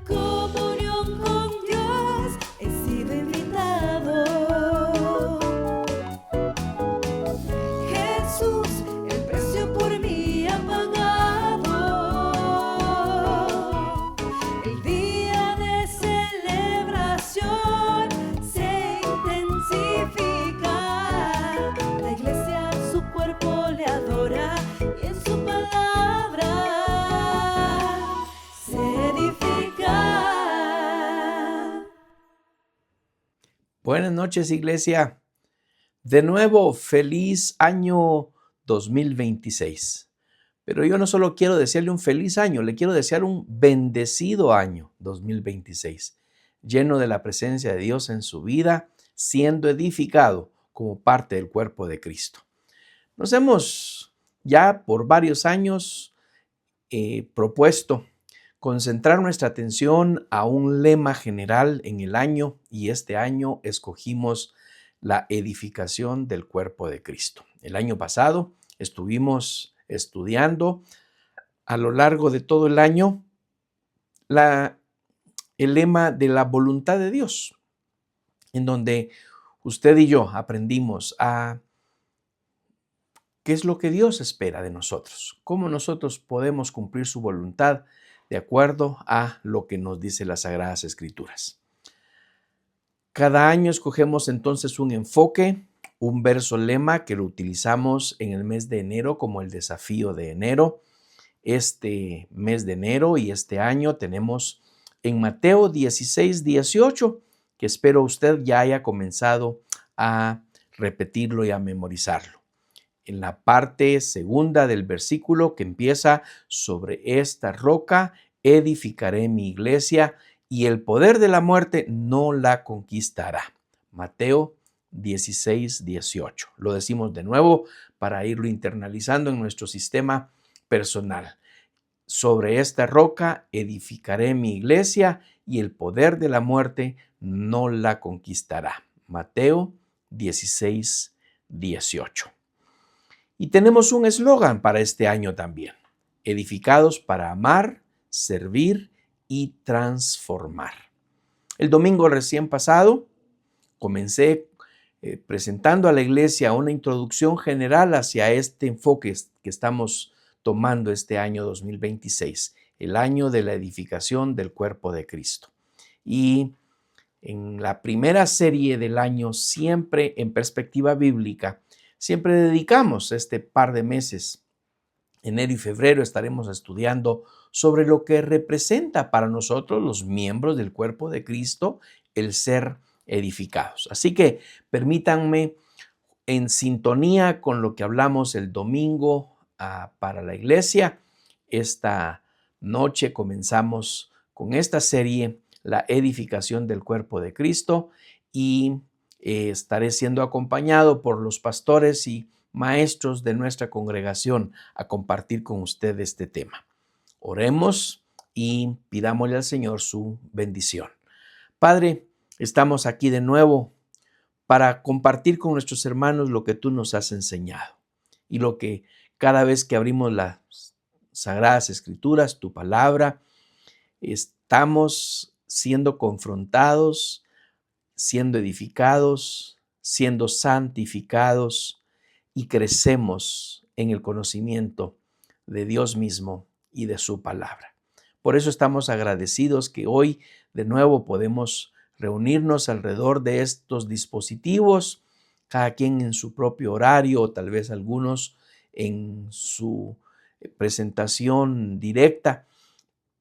comunión con Dios, he sido invitado. Jesús, el precio por mí ha pagado. El día de celebración se intensifica. La iglesia, su cuerpo le adora y en su palabra se edifica. Buenas noches, iglesia. De nuevo, feliz año 2026. Pero yo no solo quiero desearle un feliz año, le quiero desear un bendecido año 2026, lleno de la presencia de Dios en su vida, siendo edificado como parte del cuerpo de Cristo. Nos hemos ya por varios años propuesto concentrar nuestra atención a un lema general en el año, y este año escogimos la edificación del cuerpo de Cristo. El año pasado estuvimos estudiando a lo largo de todo el año el lema de la voluntad de Dios, en donde usted y yo aprendimos a qué es lo que Dios espera de nosotros, cómo nosotros podemos cumplir su voluntad de acuerdo a lo que nos dice las Sagradas Escrituras. Cada año escogemos entonces un enfoque, un verso lema que lo utilizamos en el mes de enero como el desafío de enero. Este mes de enero y este año tenemos en Mateo 16, 18, que espero usted ya haya comenzado a repetirlo y a memorizarlo. En la parte segunda del versículo que empieza: sobre esta roca edificaré mi iglesia y el poder de la muerte no la conquistará. Mateo 16, 18. Lo decimos de nuevo para irlo internalizando en nuestro sistema personal. Sobre esta roca edificaré mi iglesia y el poder de la muerte no la conquistará. Mateo 16, 18. Y tenemos un eslogan para este año también: edificados para amar, servir y transformar. El domingo recién pasado comencé presentando a la iglesia una introducción general hacia este enfoque que estamos tomando este año 2026, el año de la edificación del cuerpo de Cristo. Y en la primera serie del año, siempre en perspectiva bíblica, siempre dedicamos este par de meses, enero y febrero, estaremos estudiando sobre lo que representa para nosotros, los miembros del cuerpo de Cristo, el ser edificados. Así que permítanme, en sintonía con lo que hablamos el domingo para la iglesia, esta noche comenzamos con esta serie, la edificación del cuerpo de Cristo, y estaré siendo acompañado por los pastores y maestros de nuestra congregación a compartir con usted este tema. Oremos y pidámosle al Señor su bendición. Padre, estamos aquí de nuevo para compartir con nuestros hermanos lo que tú nos has enseñado y lo que cada vez que abrimos las Sagradas Escrituras, tu palabra, estamos siendo confrontados, siendo edificados, siendo santificados y crecemos en el conocimiento de Dios mismo y de su palabra. Por eso estamos agradecidos que hoy de nuevo podemos reunirnos alrededor de estos dispositivos, cada quien en su propio horario o tal vez algunos en su presentación directa,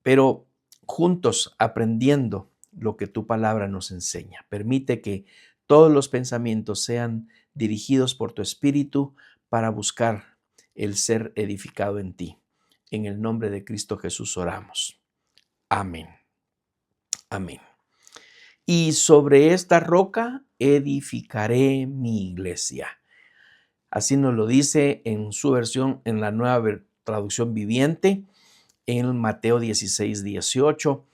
pero juntos aprendiendo lo que tu palabra nos enseña. Permite que todos los pensamientos sean dirigidos por tu Espíritu para buscar el ser edificado en ti. En el nombre de Cristo Jesús oramos. Amén. Amén. Y sobre esta roca edificaré mi iglesia. Así nos lo dice en su versión, en la Nueva Traducción Viviente, en Mateo 16, 18.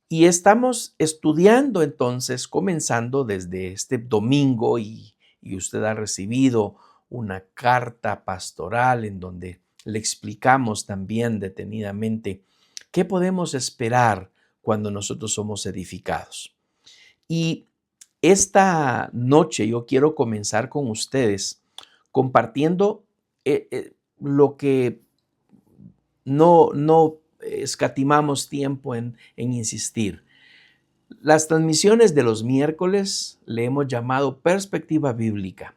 Y estamos estudiando entonces, comenzando desde este domingo, y usted ha recibido una carta pastoral en donde le explicamos también detenidamente qué podemos esperar cuando nosotros somos edificados. Y esta noche yo quiero comenzar con ustedes compartiendo lo que no escatimamos tiempo en insistir. Las transmisiones de los miércoles le hemos llamado perspectiva bíblica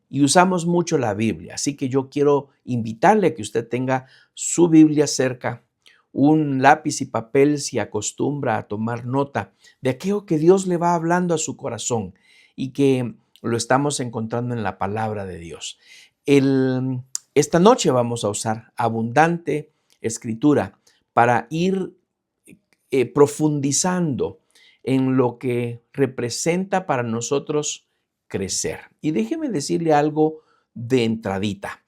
y usamos mucho la Biblia, así que yo quiero invitarle a que usted tenga su Biblia cerca, un lápiz y papel si acostumbra a tomar nota de aquello que Dios le va hablando a su corazón y que lo estamos encontrando en la palabra de Dios. Esta noche vamos a usar abundante escritura para ir profundizando en lo que representa para nosotros crecer. Y déjeme decirle algo de entradita.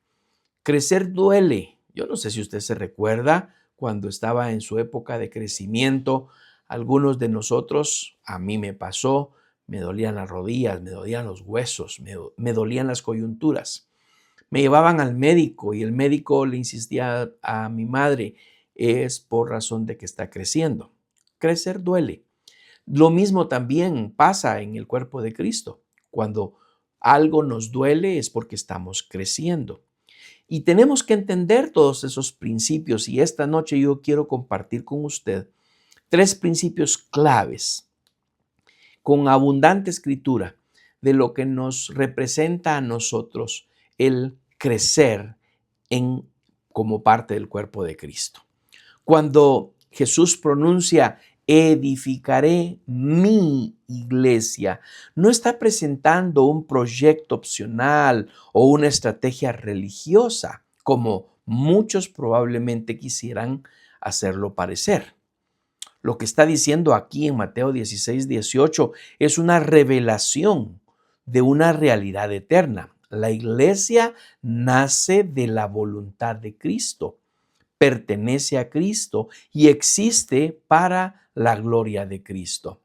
Crecer duele. Yo no sé si usted se recuerda cuando estaba en su época de crecimiento. Algunos de nosotros, a mí me pasó, me dolían las rodillas, me dolían los huesos, me dolían las coyunturas. Me llevaban al médico y el médico le insistía a mi madre, es por razón de que está creciendo. Crecer duele. Lo mismo también pasa en el cuerpo de Cristo. Cuando algo nos duele es porque estamos creciendo. Y tenemos que entender todos esos principios y esta noche yo quiero compartir con usted 3 principios claves con abundante escritura de lo que nos representa a nosotros el crecer como parte del cuerpo de Cristo. Cuando Jesús pronuncia edificaré mi iglesia, no está presentando un proyecto opcional o una estrategia religiosa, como muchos probablemente quisieran hacerlo parecer. Lo que está diciendo aquí en Mateo 16:18 es una revelación de una realidad eterna. La iglesia nace de la voluntad de Cristo, pertenece a Cristo y existe para la gloria de Cristo.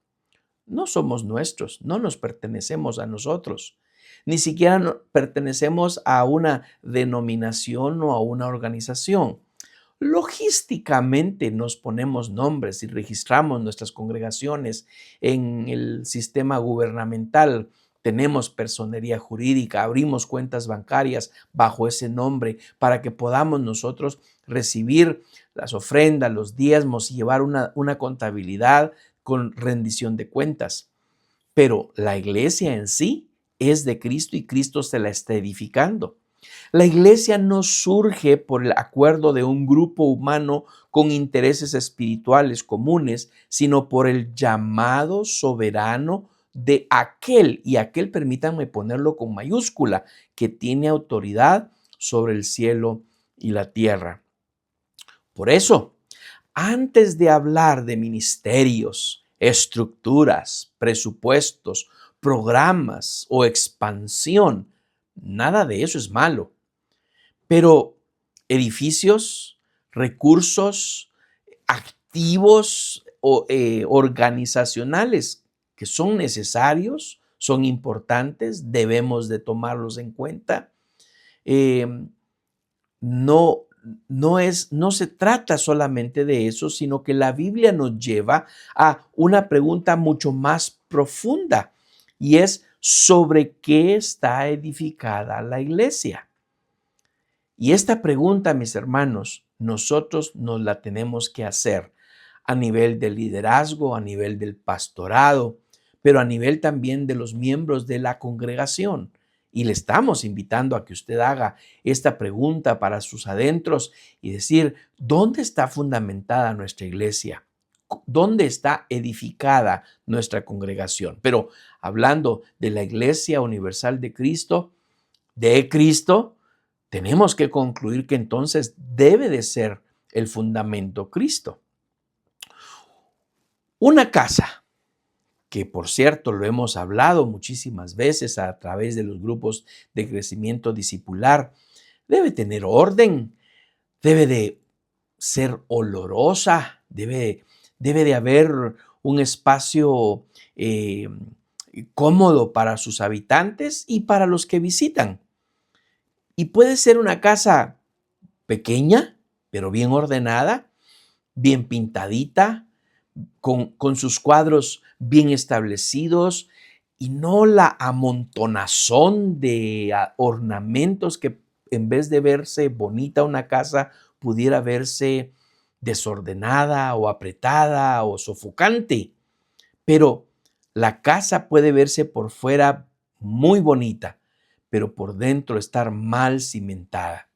No somos nuestros, no nos pertenecemos a nosotros. Ni siquiera pertenecemos a una denominación o a una organización. Logísticamente nos ponemos nombres y registramos nuestras congregaciones en el sistema gubernamental. Tenemos personería jurídica, abrimos cuentas bancarias bajo ese nombre para que podamos nosotros recibir las ofrendas, los diezmos y llevar una contabilidad con rendición de cuentas. Pero la iglesia en sí es de Cristo y Cristo se la está edificando. La iglesia no surge por el acuerdo de un grupo humano con intereses espirituales comunes, sino por el llamado soberano de aquel, y aquel permítanme ponerlo con mayúscula, que tiene autoridad sobre el cielo y la tierra. Por eso, antes de hablar de ministerios, estructuras, presupuestos, programas o expansión, nada de eso es malo. Pero edificios, recursos, activos o organizacionales que son necesarios, son importantes, debemos de tomarlos en cuenta. No se trata solamente de eso, sino que la Biblia nos lleva a una pregunta mucho más profunda y es ¿sobre qué está edificada la iglesia? Y esta pregunta, mis hermanos, nosotros nos la tenemos que hacer a nivel del liderazgo, a nivel del pastorado, pero a nivel también de los miembros de la congregación. Y le estamos invitando a que usted haga esta pregunta para sus adentros y decir, ¿dónde está fundamentada nuestra iglesia? ¿Dónde está edificada nuestra congregación? Pero hablando de la Iglesia Universal de Cristo, tenemos que concluir que entonces debe de ser el fundamento Cristo. Una casa, que por cierto lo hemos hablado muchísimas veces a través de los grupos de crecimiento discipular, debe tener orden, debe de ser olorosa, debe de haber un espacio cómodo para sus habitantes y para los que visitan. Y puede ser una casa pequeña, pero bien ordenada, bien pintadita, con sus cuadros bien establecidos y no la amontonazón de ornamentos que en vez de verse bonita una casa, pudiera verse desordenada o apretada o sofocante. Pero la casa puede verse por fuera muy bonita, pero por dentro estar mal cimentada.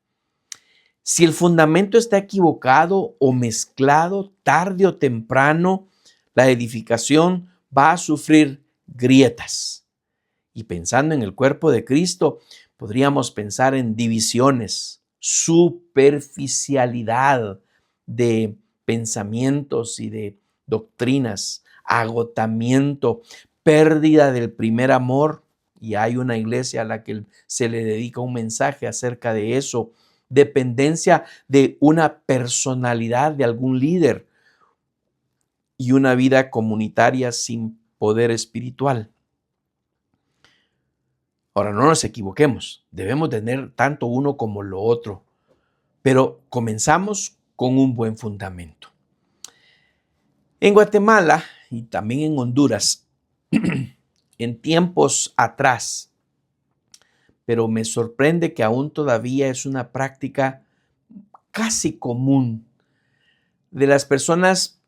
Si el fundamento está equivocado o mezclado, tarde o temprano, la edificación va a sufrir grietas. Y pensando en el cuerpo de Cristo, podríamos pensar en divisiones, superficialidad de pensamientos y de doctrinas, agotamiento, pérdida del primer amor. Y hay una iglesia a la que se le dedica un mensaje acerca de eso. Dependencia de una personalidad de algún líder y una vida comunitaria sin poder espiritual. Ahora, no nos equivoquemos, debemos tener tanto uno como lo otro, pero comenzamos con un buen fundamento. En Guatemala y también en Honduras, en tiempos atrás, pero me sorprende que aún todavía es una práctica casi común de las personas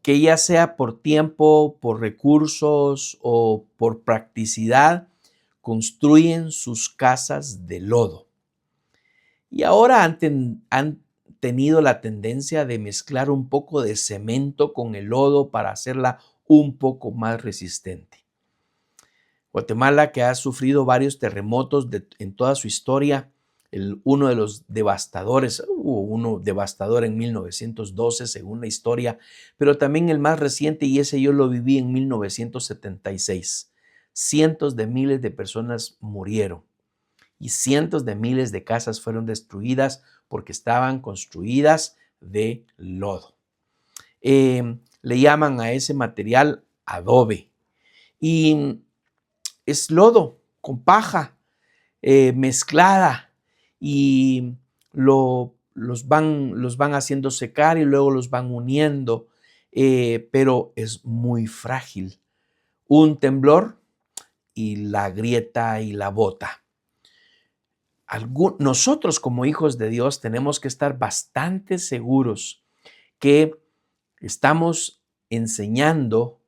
que ya sea por tiempo, por recursos o por practicidad, construyen sus casas de lodo. Y ahora han tenido la tendencia de mezclar un poco de cemento con el lodo para hacerla un poco más resistente. Guatemala, que ha sufrido varios terremotos en toda su historia, uno de los devastadores, hubo uno devastador en 1912 según la historia, pero también el más reciente, y ese yo lo viví en 1976. Cientos de miles de personas murieron y cientos de miles de casas fueron destruidas porque estaban construidas de lodo. Le llaman a ese material adobe y es lodo con paja mezclada y los van haciendo secar y luego los van uniendo, pero es muy frágil. Un temblor y la grieta y la bota. Nosotros como hijos de Dios tenemos que estar bastante seguros que estamos enseñando,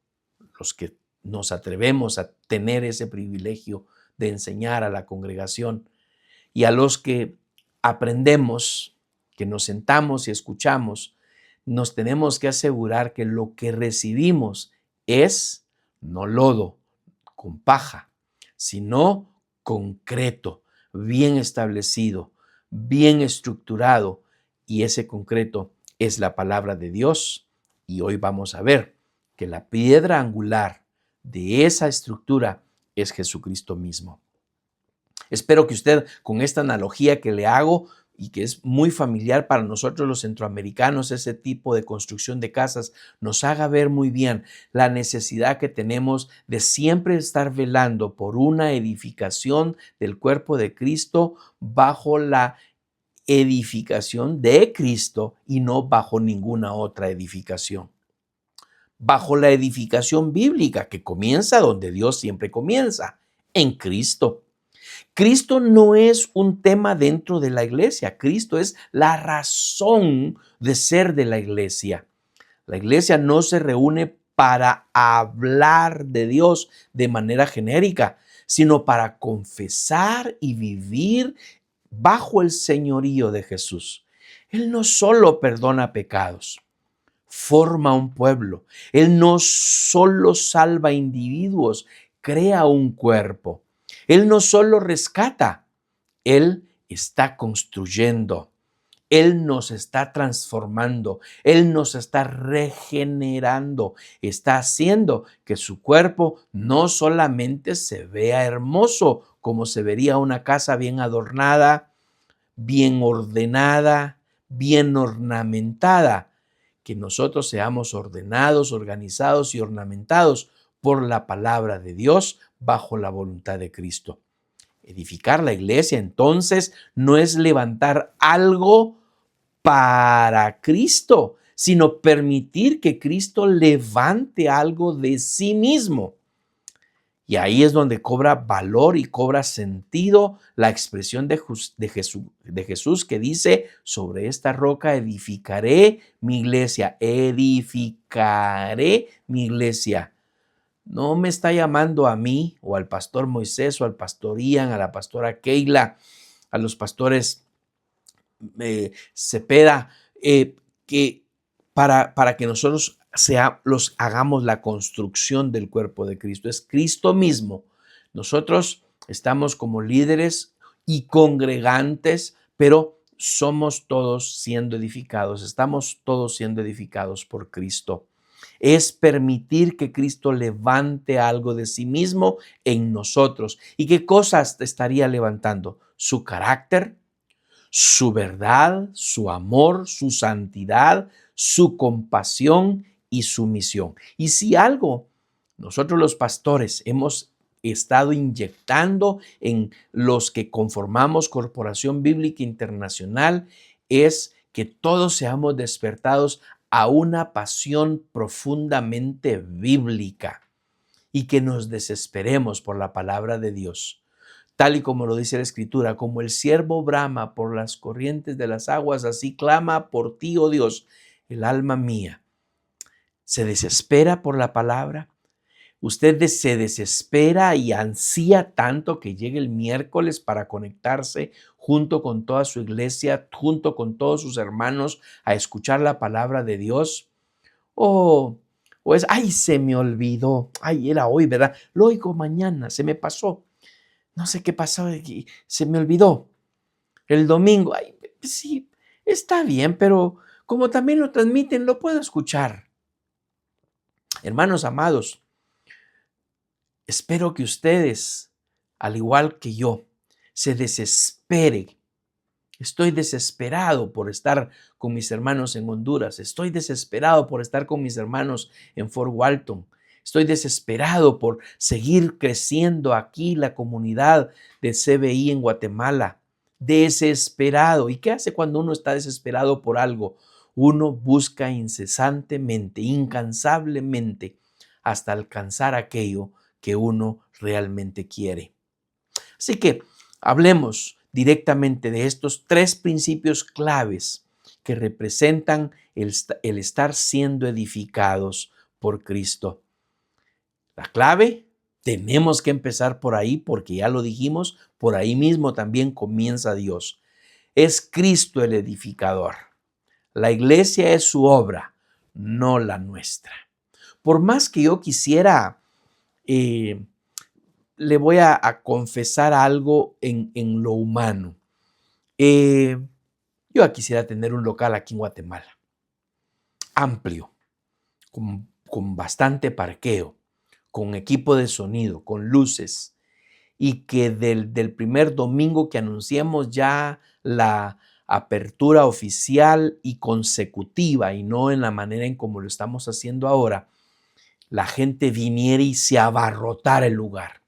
los que nos atrevemos a tener ese privilegio de enseñar a la congregación, y a los que aprendemos, que nos sentamos y escuchamos, nos tenemos que asegurar que lo que recibimos es no lodo con paja, sino concreto, bien establecido, bien estructurado, y ese concreto es la palabra de Dios. Y hoy vamos a ver que la piedra angular de esa estructura es Jesucristo mismo. Espero que usted, con esta analogía que le hago y que es muy familiar para nosotros los centroamericanos, ese tipo de construcción de casas, nos haga ver muy bien la necesidad que tenemos de siempre estar velando por una edificación del cuerpo de Cristo bajo la edificación de Cristo y no bajo ninguna otra edificación. Bajo la edificación bíblica que comienza donde Dios siempre comienza, en Cristo. Cristo no es un tema dentro de la iglesia, Cristo es la razón de ser de la iglesia. La iglesia no se reúne para hablar de Dios de manera genérica, sino para confesar y vivir bajo el señorío de Jesús. Él no solo perdona pecados, forma un pueblo. Él no solo salva individuos, crea un cuerpo. Él no solo rescata, Él está construyendo. Él nos está transformando, Él nos está regenerando, está haciendo que su cuerpo no solamente se vea hermoso, como se vería una casa bien adornada, bien ordenada, bien ornamentada, que nosotros seamos ordenados, organizados y ornamentados por la palabra de Dios bajo la voluntad de Cristo. Edificar la iglesia, entonces, no es levantar algo para Cristo, sino permitir que Cristo levante algo de sí mismo. Y ahí es donde cobra valor y cobra sentido la expresión de Jesús que dice, sobre esta roca edificaré mi iglesia, edificaré mi iglesia. No me está llamando a mí o al pastor Moisés o al pastor Ian, a la pastora Keila, a los pastores Cepeda, que para que nosotros los hagamos la construcción del cuerpo de Cristo. Es Cristo mismo. Nosotros estamos como líderes y congregantes, pero somos todos siendo edificados, estamos todos siendo edificados por Cristo. Es permitir que Cristo levante algo de sí mismo en nosotros. ¿Y qué cosas estaría levantando? Su carácter, su verdad, su amor, su santidad, su compasión y su misión. Y si algo nosotros los pastores hemos estado inyectando en los que conformamos Corporación Bíblica Internacional, es que todos seamos despertados a una pasión profundamente bíblica y que nos desesperemos por la palabra de Dios. Tal y como lo dice la Escritura, como el ciervo brama por las corrientes de las aguas, así clama por ti, oh Dios, el alma mía. ¿Se desespera por la palabra? ¿Usted se desespera y ansía tanto que llegue el miércoles para conectarse junto con toda su iglesia, junto con todos sus hermanos a escuchar la palabra de Dios? O es, ay, se me olvidó, ay, era hoy, ¿verdad? Lo oigo mañana, se me pasó. No sé qué pasó, se me olvidó. El domingo, ay, sí, está bien, pero como también lo transmiten, lo puedo escuchar. Hermanos amados, espero que ustedes, al igual que yo, se desesperen. Estoy desesperado por estar con mis hermanos en Honduras. Estoy desesperado por estar con mis hermanos en Fort Walton. Estoy desesperado por seguir creciendo aquí la comunidad de CBI en Guatemala. Desesperado. ¿Y qué hace cuando uno está desesperado por algo? Uno busca incesantemente, incansablemente, hasta alcanzar aquello que uno realmente quiere. Así que hablemos directamente de estos 3 principios claves que representan el estar siendo edificados por Cristo. La clave, tenemos que empezar por ahí porque ya lo dijimos, por ahí mismo también comienza Dios. Es Cristo el edificador. La iglesia es su obra, no la nuestra. Por más que yo quisiera, le voy a confesar algo en lo humano. Yo quisiera tener un local aquí en Guatemala, amplio, con bastante parqueo, con equipo de sonido, con luces, y que del primer domingo que anunciamos ya la apertura oficial y consecutiva, y no en la manera en como lo estamos haciendo ahora, la gente viniera y se abarrotara el lugar.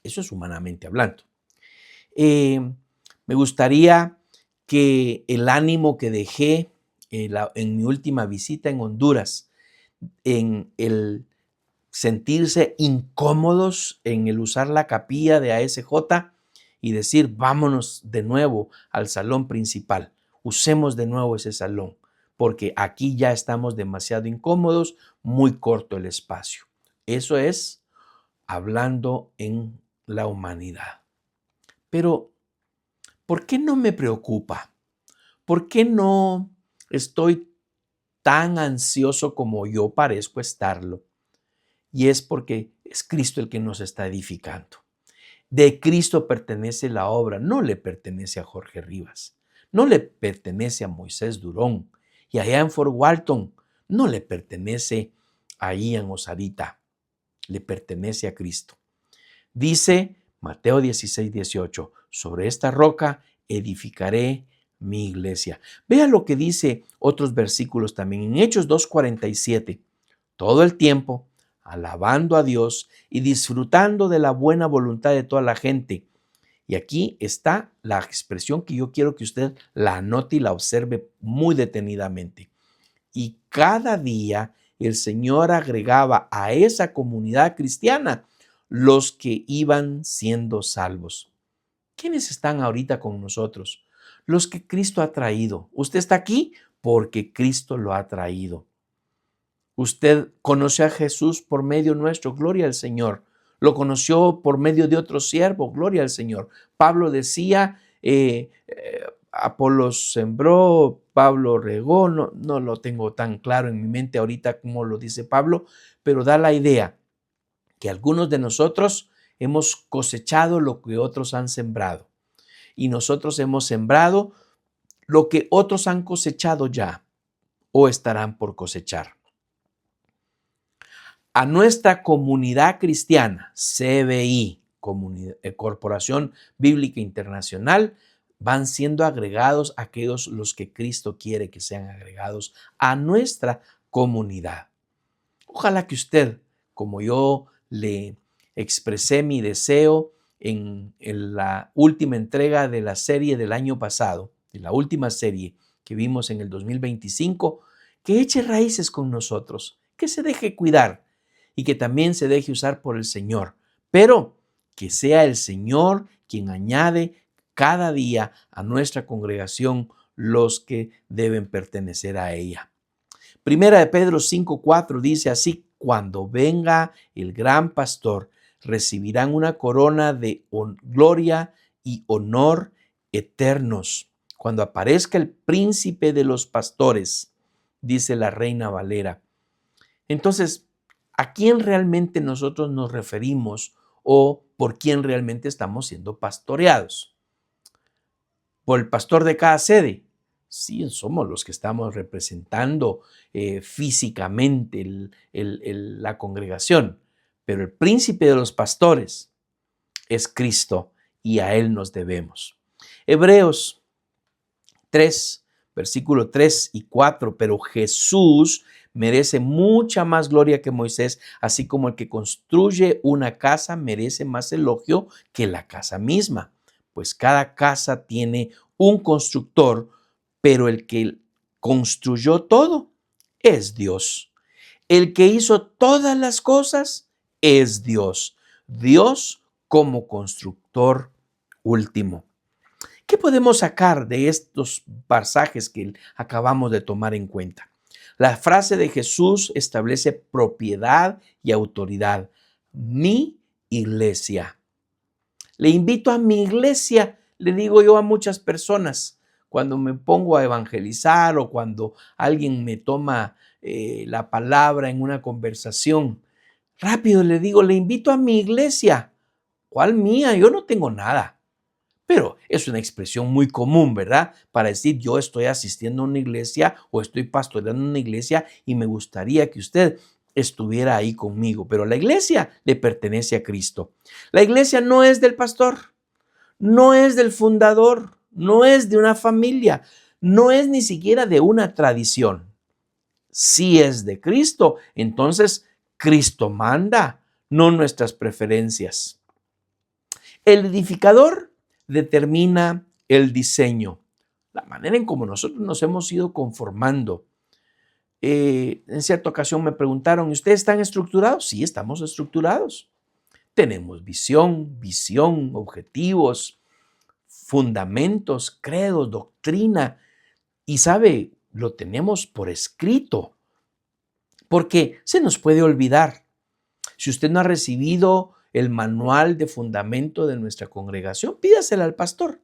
Eso es humanamente hablando. Me gustaría que el ánimo que dejé en mi última visita en Honduras, en el sentirse incómodos en el usar la capilla de ASJ y decir, vámonos de nuevo al salón principal, usemos de nuevo ese salón, porque aquí ya estamos demasiado incómodos, muy corto el espacio. Eso es hablando en la humanidad. Pero, ¿por qué no me preocupa? ¿Por qué no estoy tan ansioso como yo parezco estarlo? Y es porque es Cristo el que nos está edificando. De Cristo pertenece la obra, no le pertenece a Jorge Rivas, no le pertenece a Moisés Durón, y allá en Fort Walton no le pertenece a Ian Osarita, le pertenece a Cristo. Dice Mateo 16:18, sobre esta roca edificaré mi iglesia. Vea lo que dice otros versículos también en Hechos 2:47, todo el tiempo alabando a Dios y disfrutando de la buena voluntad de toda la gente. Y aquí está la expresión que yo quiero que usted la anote y la observe muy detenidamente. y cada día el Señor agregaba a esa comunidad cristiana los que iban siendo salvos. ¿Quiénes están ahorita con nosotros? Los que Cristo ha traído. Usted está aquí porque Cristo lo ha traído. Usted conoció a Jesús por medio nuestro, gloria al Señor. Lo conoció por medio de otro siervo, gloria al Señor. Pablo decía, Apolos sembró, Pablo regó, no lo tengo tan claro en mi mente ahorita como lo dice Pablo, pero da la idea que algunos de nosotros hemos cosechado lo que otros han sembrado y nosotros hemos sembrado lo que otros han cosechado ya o estarán por cosechar. A nuestra comunidad cristiana, CBI, Corporación Bíblica Internacional, van siendo agregados aquellos los que Cristo quiere que sean agregados a nuestra comunidad. Ojalá que usted, como yo le expresé mi deseo en la última entrega de la serie del año pasado, de la última serie que vimos en el 2025, que eche raíces con nosotros, que se deje cuidar y que también se deje usar por el Señor, pero que sea el Señor quien añade cada día a nuestra congregación los que deben pertenecer a ella. Primera de Pedro 5:4 dice así: cuando venga el gran pastor, recibirán una corona de gloria y honor eternos. Cuando aparezca el príncipe de los pastores, dice la Reina Valera. Entonces, ¿a quién realmente nosotros nos referimos o por quién realmente estamos siendo pastoreados? ¿Por el pastor de cada sede? Sí, somos los que estamos representando físicamente la congregación, pero el príncipe de los pastores es Cristo y a Él nos debemos. Hebreos 3, versículo 3 y 4, pero Jesús merece mucha más gloria que Moisés, así como el que construye una casa merece más elogio que la casa misma, pues cada casa tiene un constructor, pero el que construyó todo es Dios. El que hizo todas las cosas es Dios. Dios como constructor último. ¿Qué podemos sacar de estos pasajes que acabamos de tomar en cuenta? La frase de Jesús establece propiedad y autoridad. Mi iglesia. Le invito a mi iglesia, le digo yo a muchas personas, cuando me pongo a evangelizar o cuando alguien me toma la palabra en una conversación, rápido le digo, le invito a mi iglesia. ¿Cuál mía? Yo no tengo nada. Pero es una expresión muy común, ¿verdad? Para decir yo estoy asistiendo a una iglesia o estoy pastoreando una iglesia y me gustaría que usted estuviera ahí conmigo. Pero la iglesia le pertenece a Cristo. La iglesia no es del pastor, no es del fundador, no es de una familia, no es ni siquiera de una tradición. Si es de Cristo, entonces Cristo manda, no nuestras preferencias. El edificador determina el diseño, la manera en cómo nosotros nos hemos ido conformando. En cierta ocasión me preguntaron, ¿ustedes están estructurados? Sí, estamos estructurados. Tenemos visión, objetivos, fundamentos, credos, doctrina. Y sabe, lo tenemos por escrito, porque se nos puede olvidar. Si usted no ha recibido el manual de fundamento de nuestra congregación, pídasela al pastor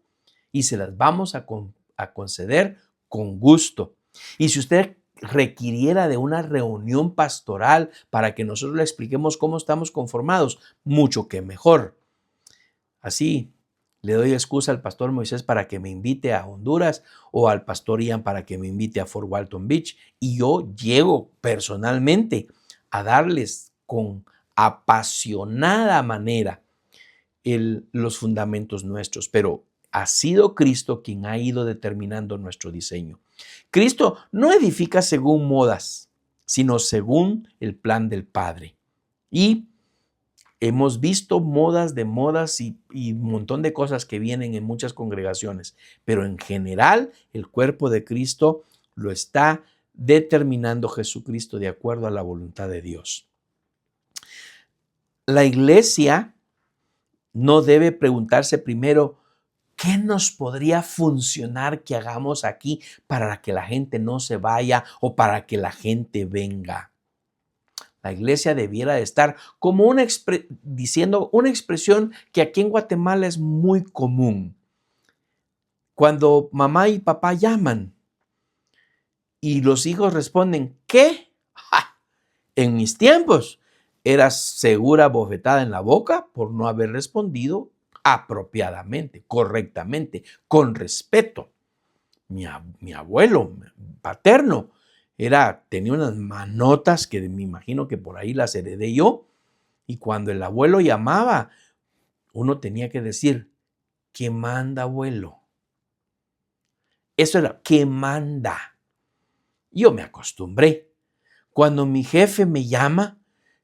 y se las vamos a conceder con gusto. Y si usted requiriera de una reunión pastoral para que nosotros le expliquemos cómo estamos conformados, mucho que mejor. Así le doy excusa al pastor Moisés para que me invite a Honduras o al pastor Ian para que me invite a Fort Walton Beach y yo llego personalmente a darles con apasionada manera los fundamentos nuestros, pero ha sido Cristo quien ha ido determinando nuestro diseño. Cristo no edifica según modas, sino según el plan del Padre. Y hemos visto modas de modas y un montón de cosas que vienen en muchas congregaciones, pero en general el cuerpo de Cristo lo está determinando Jesucristo de acuerdo a la voluntad de Dios. La iglesia no debe preguntarse primero, ¿qué nos podría funcionar que hagamos aquí para que la gente no se vaya o para que la gente venga? La iglesia debiera de estar como diciendo una expresión que aquí en Guatemala es muy común. Cuando mamá y papá llaman y los hijos responden, ¿qué? ¡Ja! En mis tiempos era segura bofetada en la boca por no haber respondido apropiadamente, correctamente, con respeto. Mi abuelo paterno tenía unas manotas que me imagino que por ahí las heredé yo, y cuando el abuelo llamaba, uno tenía que decir, ¿qué manda, abuelo? Eso era, ¿qué manda? Yo me acostumbré. Cuando mi jefe me llama,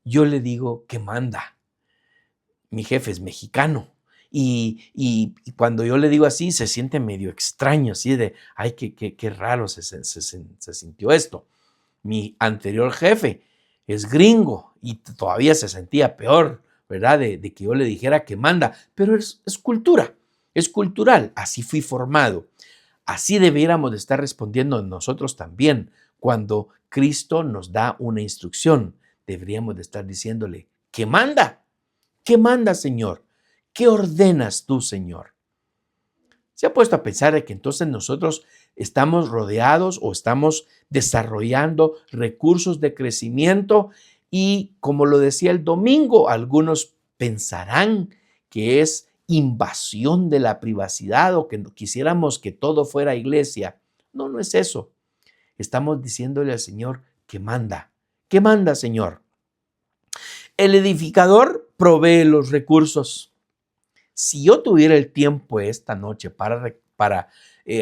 yo le digo, ¿qué manda? Mi jefe es mexicano. Y cuando yo le digo así, se siente medio extraño, así de, ay, qué raro se sintió esto. Mi anterior jefe es gringo y todavía se sentía peor, ¿verdad? De que yo le dijera que manda, pero es cultura, es cultural, así fui formado. Así debiéramos de estar respondiendo nosotros también. Cuando Cristo nos da una instrucción, deberíamos de estar diciéndole, ¿qué manda? ¿Qué manda, Señor? ¿Qué ordenas tú, Señor? ¿Se ha puesto a pensar de que entonces nosotros estamos rodeados o estamos desarrollando recursos de crecimiento? Y como lo decía el domingo, algunos pensarán que es invasión de la privacidad o que quisiéramos que todo fuera iglesia. No, no es eso. Estamos diciéndole al Señor que manda. ¿Qué manda, Señor? El edificador provee los recursos. Si yo tuviera el tiempo esta noche para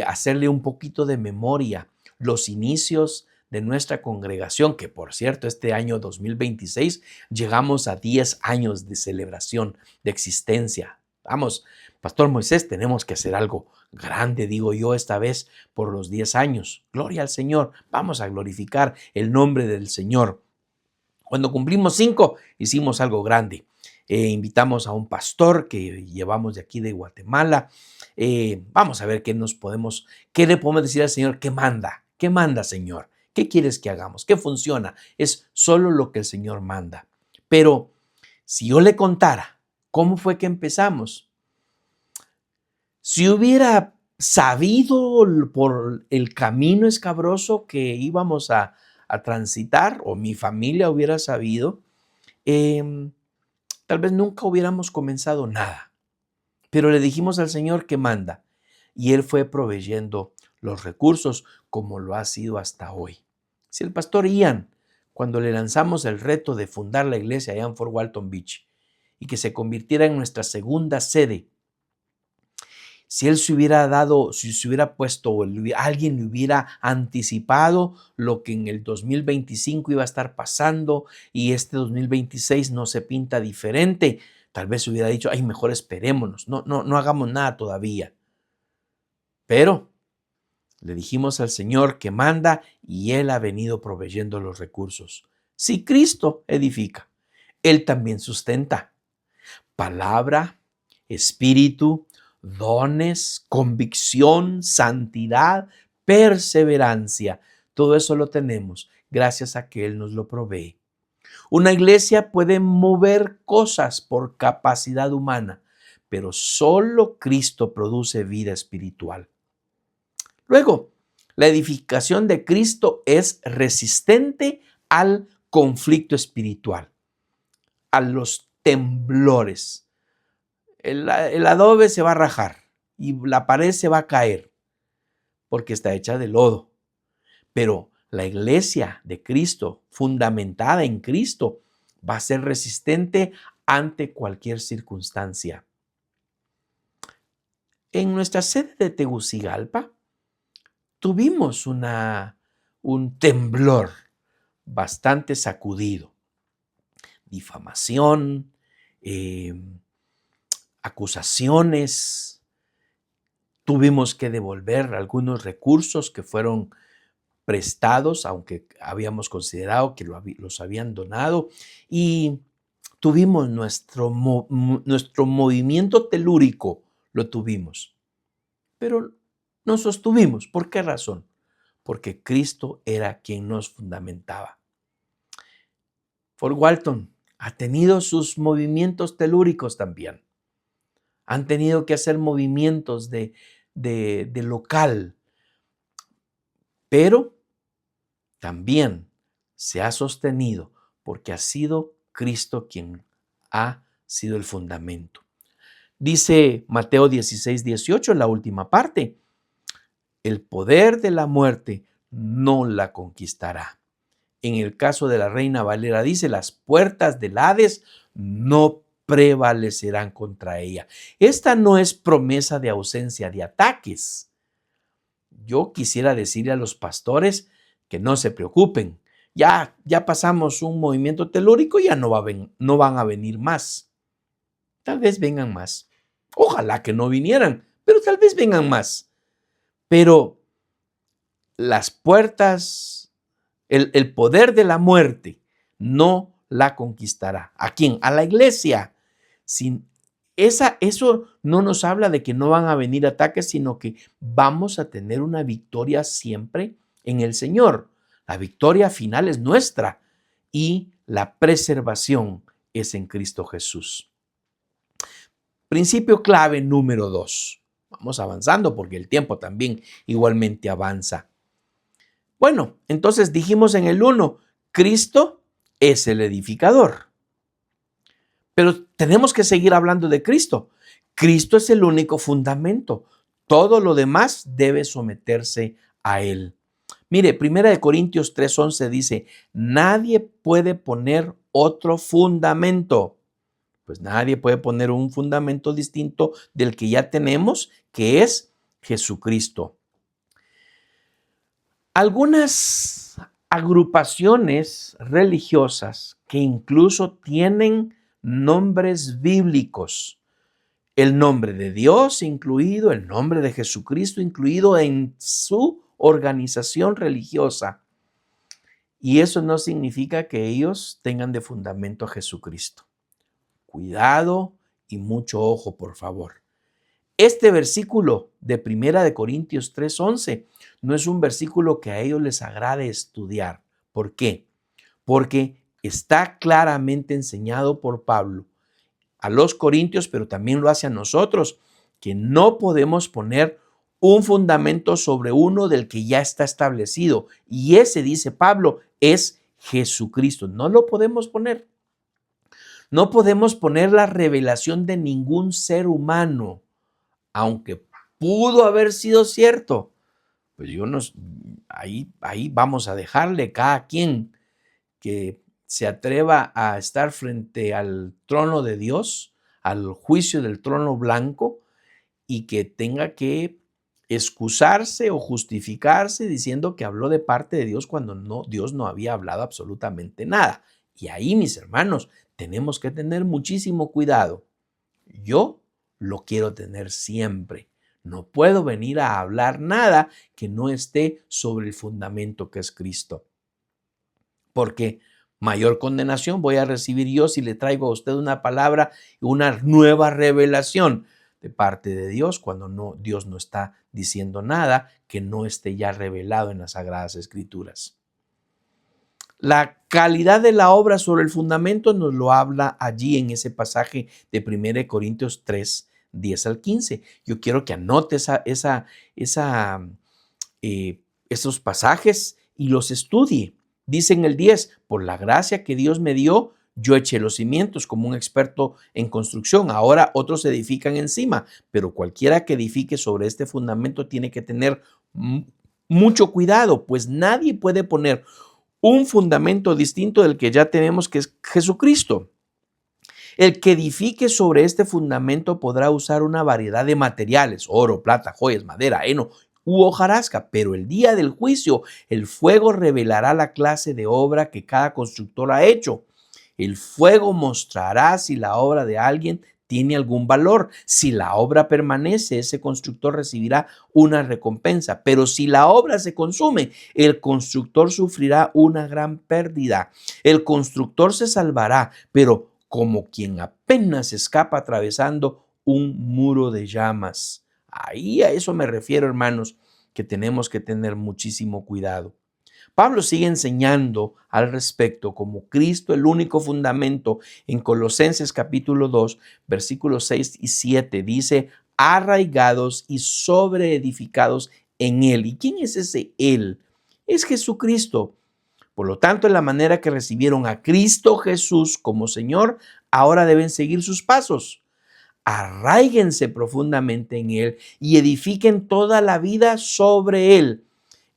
hacerle un poquito de memoria los inicios de nuestra congregación, que por cierto este año 2026 llegamos a 10 años de celebración, de existencia. Vamos, Pastor Moisés, tenemos que hacer algo grande, digo yo, esta vez por los 10 años. Gloria al Señor, vamos a glorificar el nombre del Señor. Cuando cumplimos 5, hicimos algo grande. Invitamos a un pastor que llevamos de aquí de Guatemala. Vamos a ver qué le podemos decir al Señor. ¿Qué manda? ¿Qué manda, Señor? ¿Qué quieres que hagamos? ¿Qué funciona? Es solo lo que el Señor manda. Pero si yo le contara cómo fue que empezamos, si hubiera sabido por el camino escabroso que íbamos a transitar, o mi familia hubiera sabido, tal vez nunca hubiéramos comenzado nada. Pero le dijimos al Señor que manda, y Él fue proveyendo los recursos como lo ha sido hasta hoy. Si el pastor Ian, cuando le lanzamos el reto de fundar la iglesia allá en Fort Walton Beach y que se convirtiera en nuestra segunda sede, si él se hubiera puesto o alguien le hubiera anticipado lo que en el 2025 iba a estar pasando y este 2026 no se pinta diferente, tal vez hubiera dicho, ay, mejor esperémonos, no hagamos nada todavía. Pero le dijimos al Señor que manda y Él ha venido proveyendo los recursos. Si Cristo edifica, Él también sustenta. Palabra, espíritu, dones, convicción, santidad, perseverancia. Todo eso lo tenemos gracias a que Él nos lo provee. Una iglesia puede mover cosas por capacidad humana, pero solo Cristo produce vida espiritual. Luego, la edificación de Cristo es resistente al conflicto espiritual, a los temblores. El adobe se va a rajar y la pared se va a caer porque está hecha de lodo. Pero la iglesia de Cristo, fundamentada en Cristo, va a ser resistente ante cualquier circunstancia. En nuestra sede de Tegucigalpa tuvimos un temblor bastante sacudido. Difamación, acusaciones, tuvimos que devolver algunos recursos que fueron prestados, aunque habíamos considerado que los habían donado, y tuvimos nuestro movimiento telúrico, lo tuvimos, pero nos sostuvimos. ¿Por qué razón? Porque Cristo era quien nos fundamentaba. Fort Walton ha tenido sus movimientos telúricos también. Han tenido que hacer movimientos de local, pero también se ha sostenido porque ha sido Cristo quien ha sido el fundamento. Dice Mateo 16:18, en la última parte, el poder de la muerte no la conquistará. En el caso de la Reina Valera dice, las puertas del Hades no prevalecerán contra ella. Esta no es promesa de ausencia de ataques. Yo quisiera decirle a los pastores que no se preocupen. Ya pasamos un movimiento telúrico, ya no van a venir más. Tal vez vengan más. Ojalá que no vinieran, pero tal vez vengan más. Pero las puertas, el poder de la muerte no la conquistará. ¿A quién? A la iglesia. Eso no nos habla de que no van a venir ataques, sino que vamos a tener una victoria siempre en el Señor. La victoria final es nuestra y la preservación es en Cristo Jesús. Principio clave número 2. Vamos avanzando porque el tiempo también igualmente avanza. Bueno, entonces dijimos en el 1, Cristo es el edificador. Pero tenemos que seguir hablando de Cristo. Cristo es el único fundamento. Todo lo demás debe someterse a Él. Mire, 1 Corintios 3:11 dice, nadie puede poner otro fundamento. Pues nadie puede poner un fundamento distinto del que ya tenemos, que es Jesucristo. Algunas agrupaciones religiosas que incluso tienen nombres bíblicos, el nombre de Dios incluido, el nombre de Jesucristo incluido en su organización religiosa. Y eso no significa que ellos tengan de fundamento a Jesucristo. Cuidado y mucho ojo, por favor. Este versículo de 1 Corintios 3:11 no es un versículo que a ellos les agrade estudiar. ¿Por qué? Porque está claramente enseñado por Pablo a los corintios, pero también lo hace a nosotros, que no podemos poner un fundamento sobre uno del que ya está establecido. Y ese, dice Pablo, es Jesucristo. No lo podemos poner. No podemos poner la revelación de ningún ser humano, aunque pudo haber sido cierto. Pues ahí vamos a dejarle cada quien que se atreva a estar frente al trono de Dios, al juicio del trono blanco, y que tenga que excusarse o justificarse diciendo que habló de parte de Dios cuando Dios no había hablado absolutamente nada. Y ahí, mis hermanos, tenemos que tener muchísimo cuidado. Yo lo quiero tener siempre. No puedo venir a hablar nada que no esté sobre el fundamento que es Cristo. Porque mayor condenación voy a recibir yo si le traigo a usted una palabra, una nueva revelación de parte de Dios, cuando Dios no está diciendo nada que no esté ya revelado en las Sagradas Escrituras. La calidad de la obra sobre el fundamento nos lo habla allí en ese pasaje de 1 Corintios 3, 10 al 15. Yo quiero que anote esos pasajes y los estudie. Dice en el 10, por la gracia que Dios me dio, yo eché los cimientos como un experto en construcción. Ahora otros edifican encima, pero cualquiera que edifique sobre este fundamento tiene que tener mucho cuidado, pues nadie puede poner un fundamento distinto del que ya tenemos, que es Jesucristo. El que edifique sobre este fundamento podrá usar una variedad de materiales, oro, plata, joyas, madera, heno u hojarasca, pero el día del juicio el fuego revelará la clase de obra que cada constructor ha hecho. El fuego mostrará si la obra de alguien tiene algún valor. Si la obra permanece, ese constructor recibirá una recompensa. Pero si la obra se consume, el constructor sufrirá una gran pérdida. El constructor se salvará, pero como quien apenas escapa atravesando un muro de llamas. Ahí a eso me refiero, hermanos, que tenemos que tener muchísimo cuidado. Pablo sigue enseñando al respecto como Cristo el único fundamento en Colosenses capítulo 2, versículos 6 y 7. Dice, arraigados y sobreedificados en Él. ¿Y quién es ese Él? Es Jesucristo. Por lo tanto, en la manera que recibieron a Cristo Jesús como Señor, ahora deben seguir sus pasos. Arraíguense profundamente en Él y edifiquen toda la vida sobre Él.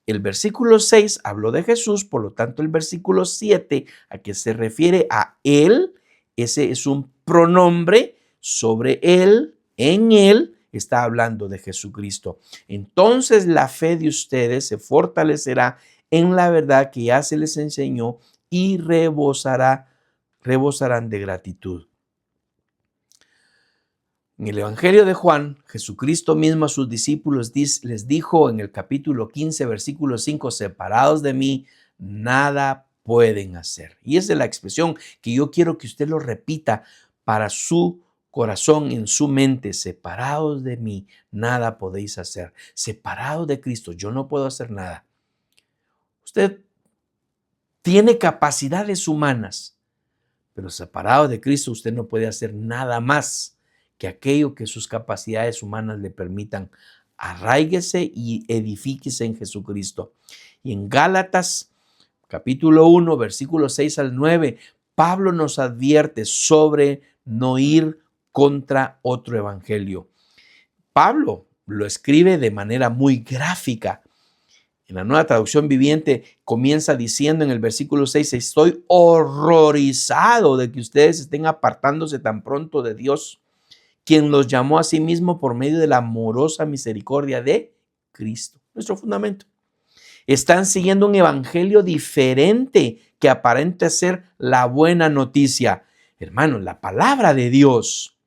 El versículo 6 habló de Jesús, por lo tanto el versículo 7, a que se refiere a Él, ese es un pronombre sobre Él, en Él, está hablando de Jesucristo. Entonces la fe de ustedes se fortalecerá en la verdad que ya se les enseñó y rebosarán de gratitud. En el Evangelio de Juan, Jesucristo mismo a sus discípulos les dijo en el capítulo 15, versículo 5, separados de mí, nada pueden hacer. Y esa es la expresión que yo quiero que usted lo repita para su corazón, en su mente. Separados de mí, nada podéis hacer. Separados de Cristo, yo no puedo hacer nada. Usted tiene capacidades humanas, pero separado de Cristo usted no puede hacer nada más que aquello que sus capacidades humanas le permitan. Arráiguese y edifíquese en Jesucristo. Y en Gálatas, capítulo 1, versículos 6 al 9, Pablo nos advierte sobre no ir contra otro evangelio. Pablo lo escribe de manera muy gráfica. En la Nueva Traducción Viviente comienza diciendo en el versículo 6, estoy horrorizado de que ustedes estén apartándose tan pronto de Dios, quien los llamó a sí mismo por medio de la amorosa misericordia de Cristo, nuestro fundamento. Están siguiendo un evangelio diferente que aparenta ser la buena noticia. Hermanos, la palabra de Dios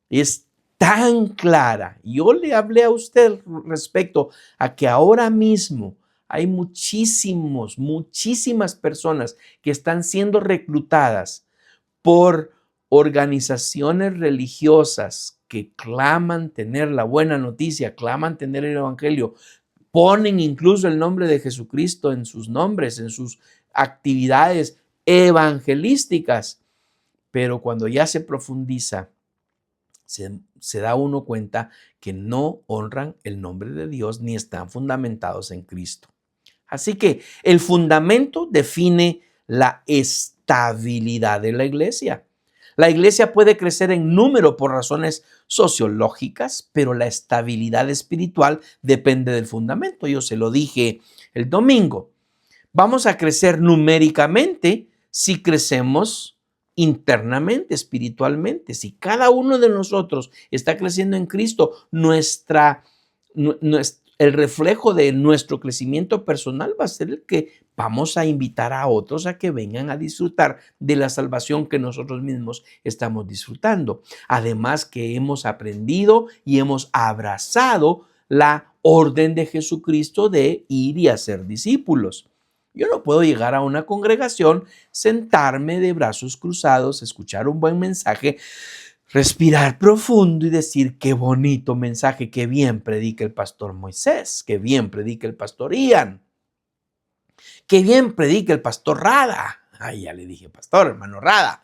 es tan clara. Yo le hablé a usted respecto a que ahora mismo hay muchísimas personas que están siendo reclutadas por organizaciones religiosas que claman tener la buena noticia, claman tener el evangelio, ponen incluso el nombre de Jesucristo en sus nombres, en sus actividades evangelísticas, pero cuando ya se profundiza, se da uno cuenta que no honran el nombre de Dios ni están fundamentados en Cristo. Así que el fundamento define la estabilidad de la iglesia. La iglesia puede crecer en número por razones sociológicas, pero la estabilidad espiritual depende del fundamento. Yo se lo dije el domingo. Vamos a crecer numéricamente si crecemos internamente, espiritualmente. Si cada uno de nosotros está creciendo en Cristo, el reflejo de nuestro crecimiento personal va a ser el que vamos a invitar a otros a que vengan a disfrutar de la salvación que nosotros mismos estamos disfrutando. Además que hemos aprendido y hemos abrazado la orden de Jesucristo de ir y hacer discípulos. Yo no puedo llegar a una congregación, sentarme de brazos cruzados, escuchar un buen mensaje, respirar profundo y decir qué bonito mensaje, qué bien predica el pastor Moisés, qué bien predica el pastor Ian, qué bien predica el pastor Rada. Ay, ya le dije pastor, hermano Rada.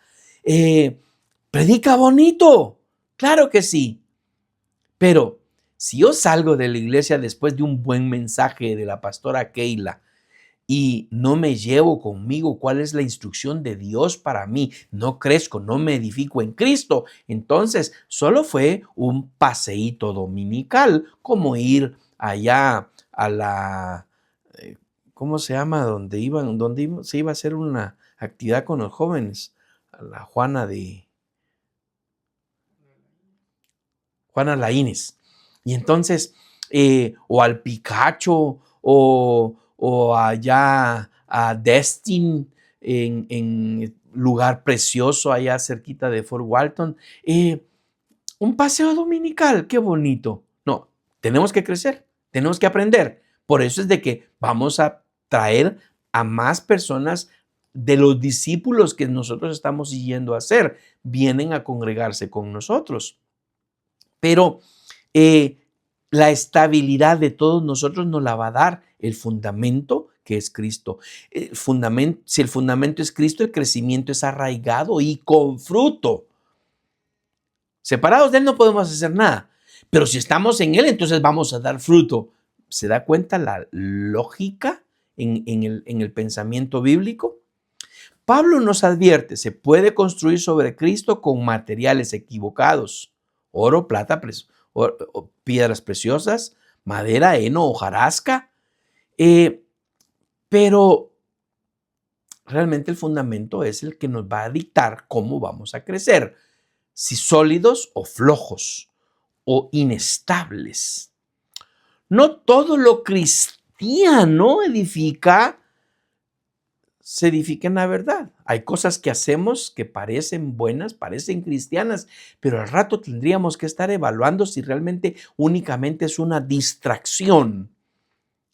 Predica bonito, claro que sí. Pero si yo salgo de la iglesia después de un buen mensaje de la pastora Keila y no me llevo conmigo cuál es la instrucción de Dios para mí, no crezco, no me edifico en Cristo, entonces solo fue un paseíto dominical, como ir allá a la, ¿cómo se llama? Donde se iba a hacer una actividad con los jóvenes, a la Juana Laínez. Y entonces, o al Picacho, o allá a Destin lugar precioso allá cerquita de Fort Walton. Un paseo dominical, qué bonito. No, tenemos que crecer, tenemos que aprender. Por eso es de que vamos a traer a más personas de los discípulos que nosotros estamos siguiendo a hacer. Vienen a congregarse con nosotros. Pero la estabilidad de todos nosotros nos la va a dar el fundamento que es Cristo. Si el fundamento es Cristo, el crecimiento es arraigado y con fruto. Separados de Él no podemos hacer nada, pero si estamos en Él, entonces vamos a dar fruto. ¿Se da cuenta la lógica en el pensamiento bíblico? Pablo nos advierte, se puede construir sobre Cristo con materiales equivocados, oro, plata, piedras preciosas, madera, heno, hojarasca, pero realmente el fundamento es el que nos va a dictar cómo vamos a crecer, si sólidos o flojos o inestables. No todo lo cristiano se edifica en la verdad. Hay cosas que hacemos que parecen buenas, parecen cristianas, pero al rato tendríamos que estar evaluando si realmente únicamente es una distracción.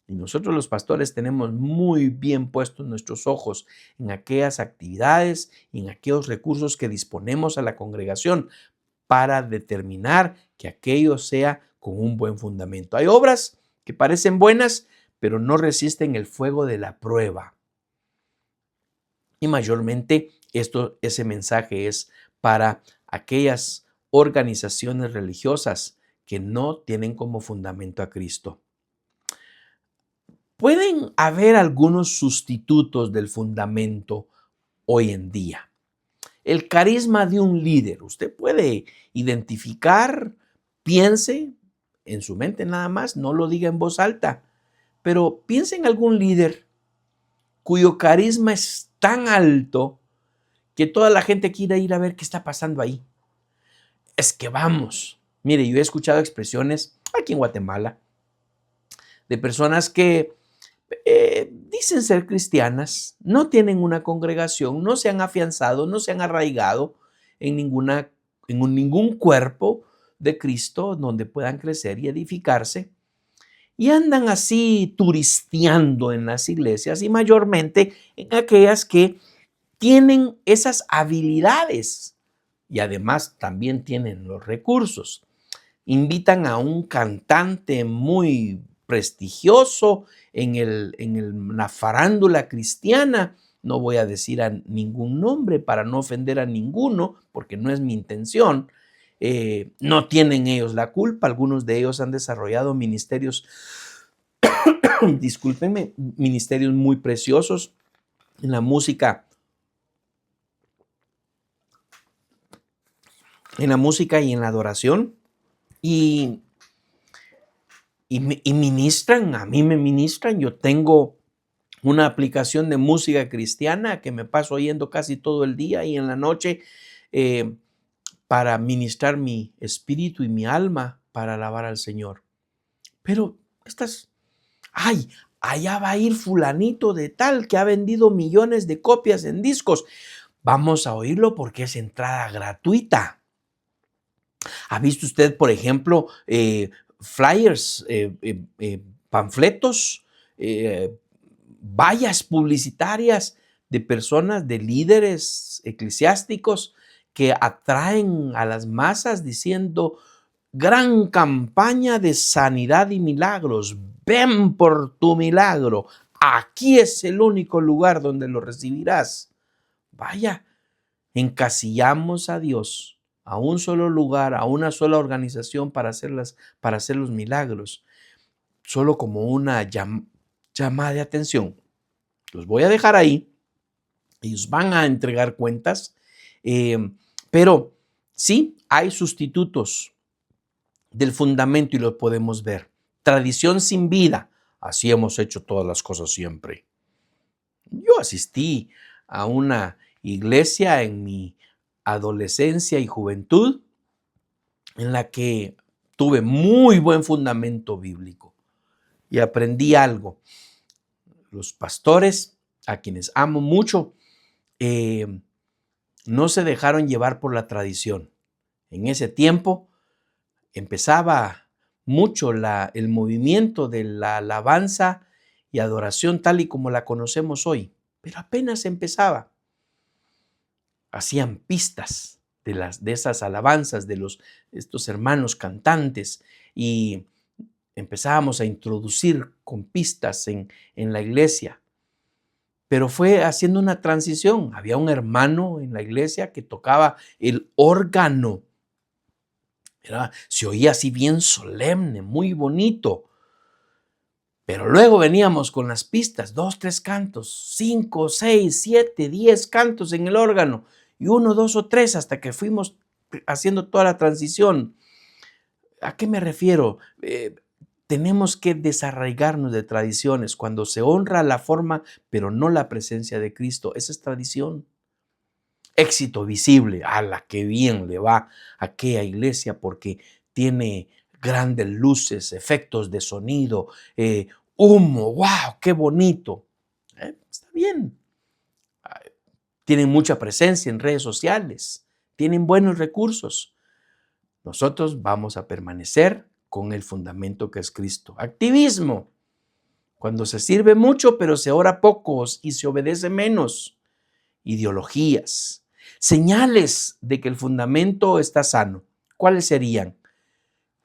Y nosotros los pastores tenemos muy bien puestos nuestros ojos en aquellas actividades y en aquellos recursos que disponemos a la congregación para determinar que aquello sea con un buen fundamento. Hay obras que parecen buenas, pero no resisten el fuego de la prueba. Y mayormente ese mensaje es para aquellas organizaciones religiosas que no tienen como fundamento a Cristo. Pueden haber algunos sustitutos del fundamento hoy en día. El carisma de un líder. Usted puede identificar, piense en su mente nada más, no lo diga en voz alta, pero piense en algún líder cuyo carisma es tan alto que toda la gente quiere ir a ver qué está pasando ahí. Es que vamos. Mire, yo he escuchado expresiones aquí en Guatemala de personas que dicen ser cristianas, no tienen una congregación, no se han afianzado, no se han arraigado en ningún cuerpo de Cristo donde puedan crecer y edificarse. Y andan así turisteando en las iglesias y mayormente en aquellas que tienen esas habilidades y además también tienen los recursos. Invitan a un cantante muy prestigioso en la farándula cristiana. No voy a decir a ningún nombre para no ofender a ninguno, porque no es mi intención. No tienen ellos la culpa. Algunos de ellos han desarrollado ministerios, discúlpenme, ministerios muy preciosos en la música. En la música y en la adoración. Y ministran, a mí me ministran. Yo tengo una aplicación de música cristiana que me paso oyendo casi todo el día y en la noche para ministrar mi espíritu y mi alma para alabar al Señor. Pero allá va a ir fulanito de tal que ha vendido millones de copias en discos. Vamos a oírlo porque es entrada gratuita. ¿Ha visto usted, por ejemplo, flyers, panfletos, vallas publicitarias de personas, de líderes eclesiásticos que atraen a las masas diciendo gran campaña de sanidad y milagros? Ven por tu milagro. Aquí es el único lugar donde lo recibirás. Vaya, encasillamos a Dios a un solo lugar, a una sola organización para hacer los milagros, solo como una llamada de atención. Los voy a dejar ahí, ellos van a entregar cuentas, pero sí hay sustitutos del fundamento y los podemos ver. Tradición sin vida, así hemos hecho todas las cosas siempre. Yo asistí a una iglesia en mi adolescencia y juventud en la que tuve muy buen fundamento bíblico y aprendí algo. Los pastores, a quienes amo mucho, no se dejaron llevar por la tradición. En ese tiempo empezaba mucho el movimiento de la alabanza y adoración tal y como la conocemos hoy, pero apenas empezaba. Hacían pistas de esas alabanzas de estos hermanos cantantes y empezábamos a introducir con pistas en la iglesia. Pero fue haciendo una transición. Había un hermano en la iglesia que tocaba el órgano. Se oía así bien solemne, muy bonito. Pero luego veníamos con las pistas, 2, 3 cantos, 5, 6, 7, 10 cantos en el órgano. Y 1, 2 o 3 hasta que fuimos haciendo toda la transición. ¿A qué me refiero? Tenemos que desarraigarnos de tradiciones. Cuando se honra la forma, pero no la presencia de Cristo, esa es tradición. Éxito visible, ¡ala, qué bien le va a aquella iglesia porque tiene grandes luces, efectos de sonido, humo, ¡wow, qué bonito! Está bien. Tienen mucha presencia en redes sociales, tienen buenos recursos. Nosotros vamos a permanecer con el fundamento que es Cristo. Activismo, cuando se sirve mucho pero se ora poco y se obedece menos. Ideologías, señales de que el fundamento está sano. ¿Cuáles serían?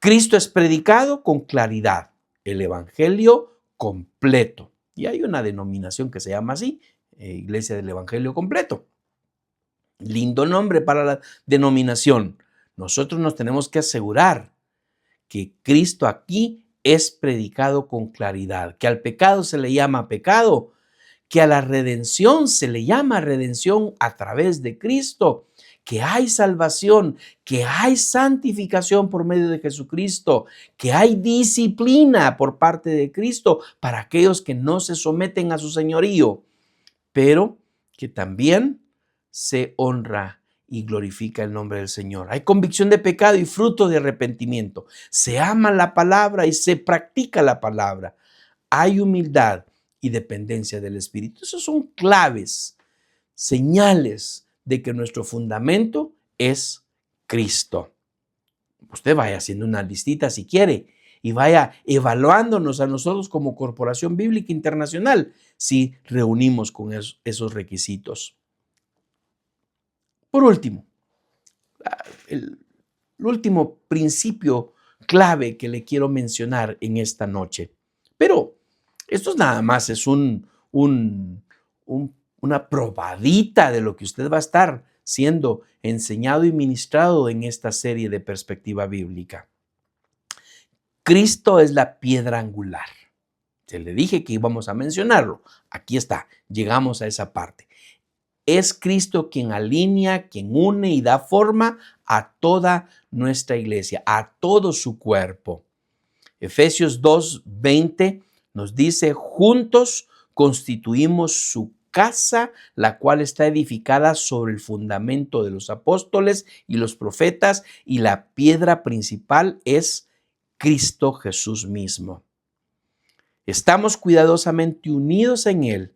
Cristo es predicado con claridad, el evangelio completo. Y hay una denominación que se llama así, Iglesia del Evangelio Completo. Lindo nombre para la denominación. Nosotros nos tenemos que asegurar que Cristo aquí es predicado con claridad, que al pecado se le llama pecado, que a la redención se le llama redención a través de Cristo, que hay salvación, que hay santificación por medio de Jesucristo, que hay disciplina por parte de Cristo para aquellos que no se someten a su señorío, pero que también se honra y glorifica el nombre del Señor. Hay convicción de pecado y fruto de arrepentimiento. Se ama la palabra y se practica la palabra. Hay humildad y dependencia del Espíritu. Esos son claves, señales de que nuestro fundamento es Cristo. Usted vaya haciendo una listita si quiere y vaya evaluándonos a nosotros como Corporación Bíblica Internacional si reunimos con esos requisitos. Por último, el último principio clave que le quiero mencionar en esta noche. Pero esto nada más es una probadita de lo que usted va a estar siendo enseñado y ministrado en esta serie de perspectiva bíblica. Cristo es la piedra angular. Se le dije que íbamos a mencionarlo. Aquí está, llegamos a esa parte. Es Cristo quien alinea, quien une y da forma a toda nuestra iglesia, a todo su cuerpo. Efesios 2:20 nos dice, juntos constituimos su casa, la cual está edificada sobre el fundamento de los apóstoles y los profetas, y la piedra principal es Cristo Jesús mismo. Estamos cuidadosamente unidos en Él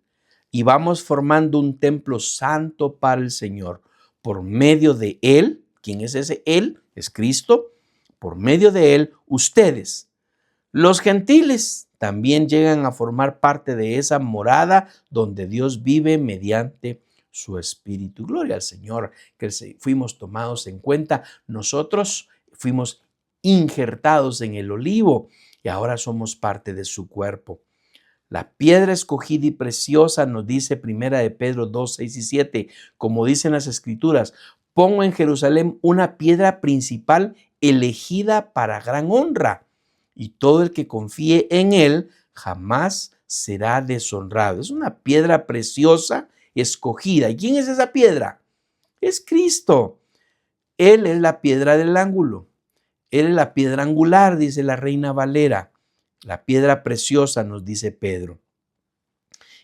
y vamos formando un templo santo para el Señor. Por medio de Él, ¿quién es ese Él? Es Cristo. Por medio de Él, ustedes, los gentiles, también llegan a formar parte de esa morada donde Dios vive mediante su Espíritu. Gloria al Señor, que fuimos tomados en cuenta. Nosotros fuimos injertados en el olivo y ahora somos parte de su cuerpo. La piedra escogida y preciosa, nos dice Primera de Pedro 2, 6 y 7, como dicen las Escrituras, pongo en Jerusalén una piedra principal elegida para gran honra, y todo el que confíe en él jamás será deshonrado. Es una piedra preciosa, escogida. ¿Y quién es esa piedra? Es Cristo. Él es la piedra del ángulo. Él es la piedra angular, dice la Reina Valera. La piedra preciosa, nos dice Pedro.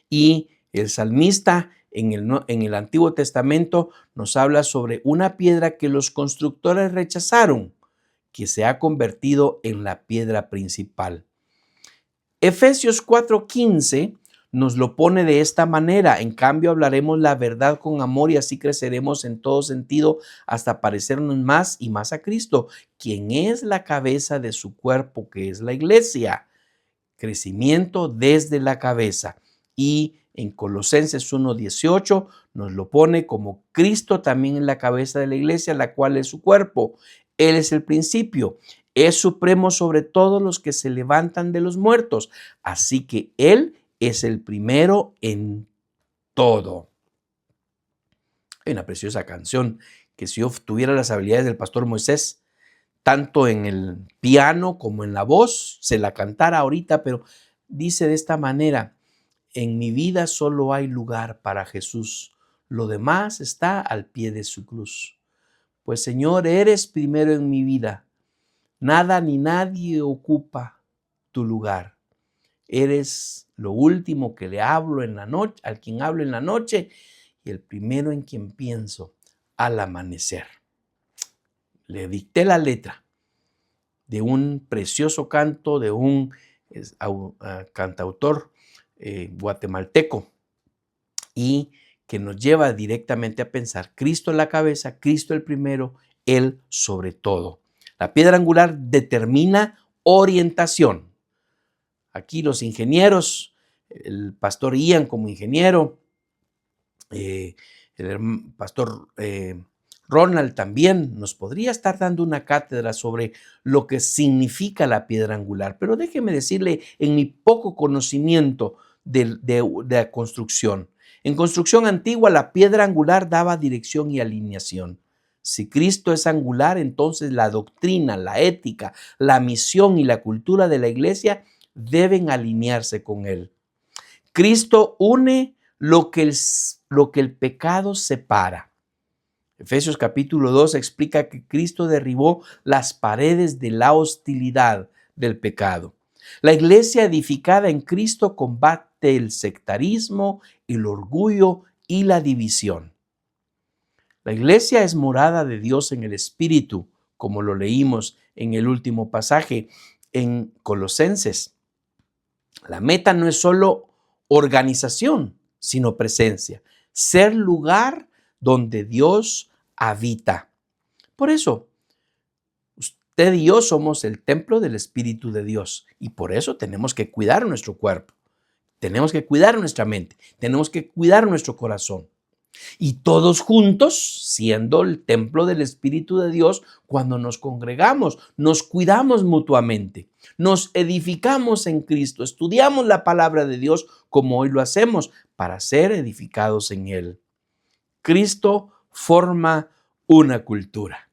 Y el salmista en el Antiguo Testamento nos habla sobre una piedra que los constructores rechazaron, que se ha convertido en la piedra principal. Efesios 4:15 nos lo pone de esta manera: en cambio hablaremos la verdad con amor y así creceremos en todo sentido hasta parecernos más y más a Cristo, quien es la cabeza de su cuerpo, que es la iglesia. Crecimiento desde la cabeza. Y en Colosenses 1:18 nos lo pone como Cristo también en la cabeza de la iglesia, la cual es su cuerpo. Él es el principio, es supremo sobre todos los que se levantan de los muertos. Así que Él es el primero en todo. Hay una preciosa canción que, si yo tuviera las habilidades del pastor Moisés, tanto en el piano como en la voz, se la cantara ahorita, pero dice de esta manera: en mi vida solo hay lugar para Jesús, lo demás está al pie de su cruz. Pues Señor, eres primero en mi vida, nada ni nadie ocupa tu lugar. Eres lo último que le hablo en la noche, al quien hablo en la noche, y el primero en quien pienso al amanecer. Le dicté la letra de un precioso canto de un cantautor guatemalteco, y que nos lleva directamente a pensar: Cristo en la cabeza, Cristo el primero, Él sobre todo. La piedra angular determina orientación. Aquí los ingenieros, el pastor Ian como ingeniero, el pastor Ronald también nos podría estar dando una cátedra sobre lo que significa la piedra angular, pero déjeme decirle, en mi poco conocimiento de la construcción. En construcción antigua, la piedra angular daba dirección y alineación. Si Cristo es angular, entonces la doctrina, la ética, la misión y la cultura de la iglesia deben alinearse con Él. Cristo une lo que el pecado separa. Efesios capítulo 2 explica que Cristo derribó las paredes de la hostilidad del pecado. La iglesia edificada en Cristo combate el sectarismo, el orgullo y la división. La iglesia es morada de Dios en el Espíritu, como lo leímos en el último pasaje en Colosenses. La meta no es solo organización, sino presencia, ser lugar donde Dios habita. Por eso, usted y yo somos el templo del Espíritu de Dios, y por eso tenemos que cuidar nuestro cuerpo, tenemos que cuidar nuestra mente, tenemos que cuidar nuestro corazón. Y todos juntos, siendo el templo del Espíritu de Dios, cuando nos congregamos, nos cuidamos mutuamente, nos edificamos en Cristo, estudiamos la palabra de Dios como hoy lo hacemos, para ser edificados en Él. Cristo forma una cultura.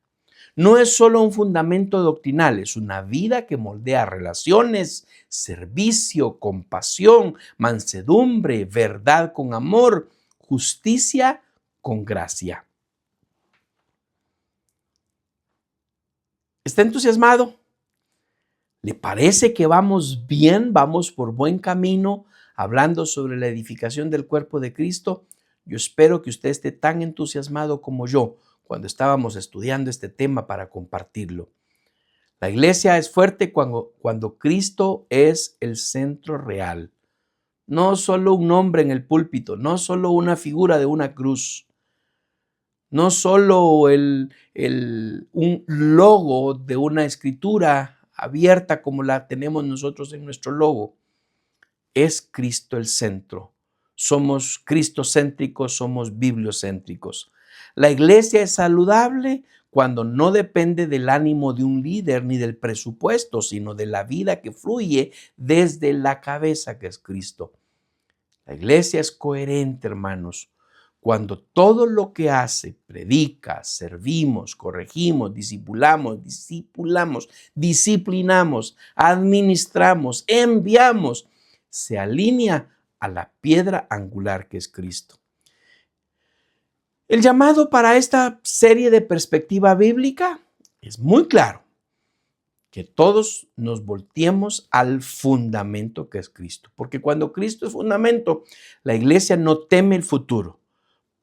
No es solo un fundamento doctrinal, es una vida que moldea relaciones, servicio, compasión, mansedumbre, verdad con amor, justicia con gracia. ¿Está entusiasmado? ¿Le parece que vamos bien, vamos por buen camino, hablando sobre la edificación del cuerpo de Cristo? Yo espero que usted esté tan entusiasmado como yo cuando estábamos estudiando este tema para compartirlo. La iglesia es fuerte cuando Cristo es el centro real. No solo un nombre en el púlpito, no solo una figura de una cruz, no solo un logo de una escritura abierta como la tenemos nosotros en nuestro logo. Es Cristo el centro. Somos cristocéntricos, somos bibliocéntricos. La iglesia es saludable cuando no depende del ánimo de un líder ni del presupuesto, sino de la vida que fluye desde la cabeza, que es Cristo. La iglesia es coherente, hermanos, cuando todo lo que hace, predica, servimos, corregimos, disciplinamos, administramos, enviamos, se alinea a la piedra angular que es Cristo. El llamado para esta serie de perspectiva bíblica es muy claro: que todos nos volteemos al fundamento que es Cristo. Porque cuando Cristo es fundamento, la iglesia no teme el futuro.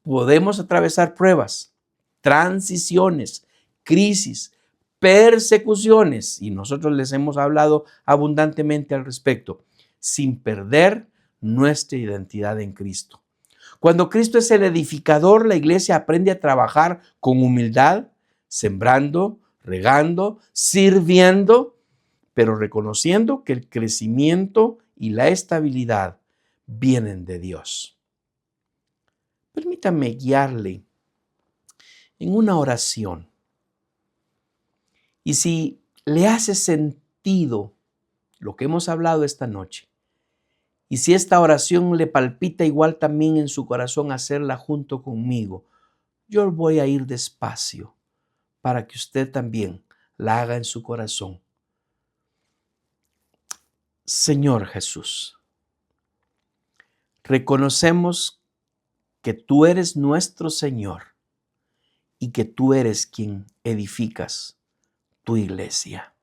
Podemos atravesar pruebas, transiciones, crisis, persecuciones, y nosotros les hemos hablado abundantemente al respecto, sin perder nuestra identidad en Cristo. Cuando Cristo es el edificador, la iglesia aprende a trabajar con humildad, sembrando, regando, sirviendo, pero reconociendo que el crecimiento y la estabilidad vienen de Dios. Permítame guiarle en una oración. Y si le hace sentido lo que hemos hablado esta noche, y si esta oración le palpita igual también en su corazón hacerla junto conmigo, yo voy a ir despacio para que usted también la haga en su corazón. Señor Jesús, reconocemos que tú eres nuestro Señor y que tú eres quien edificas tu iglesia.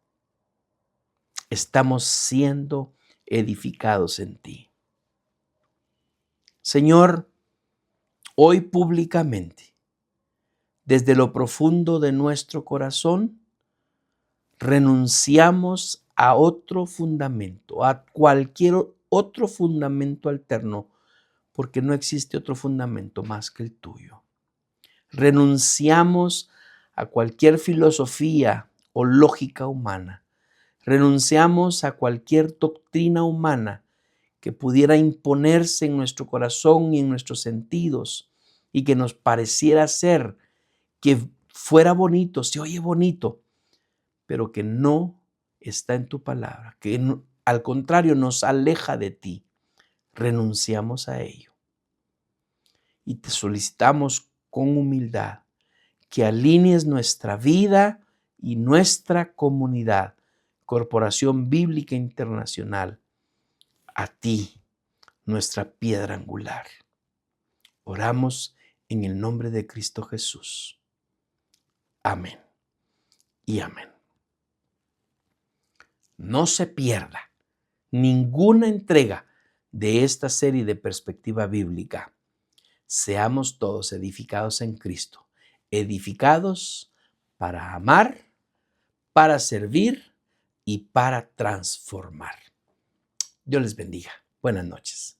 Estamos siendo edificados en ti. Señor, hoy públicamente, desde lo profundo de nuestro corazón, renunciamos a otro fundamento, a cualquier otro fundamento alterno, porque no existe otro fundamento más que el tuyo. Renunciamos a cualquier filosofía o lógica humana. Renunciamos a cualquier doctrina humana que pudiera imponerse en nuestro corazón y en nuestros sentidos y que nos pareciera ser que fuera bonito, se oye bonito, pero que no está en tu palabra, que al contrario nos aleja de ti. Renunciamos a ello. Y te solicitamos con humildad que alinees nuestra vida y nuestra comunidad, Corporación Bíblica Internacional, a ti, nuestra piedra angular. Oramos en el nombre de Cristo Jesús. Amén y amén. No se pierda ninguna entrega de esta serie de Perspectiva Bíblica. Seamos todos edificados en Cristo, edificados para amar, para servir y para transformar. Dios les bendiga. Buenas noches.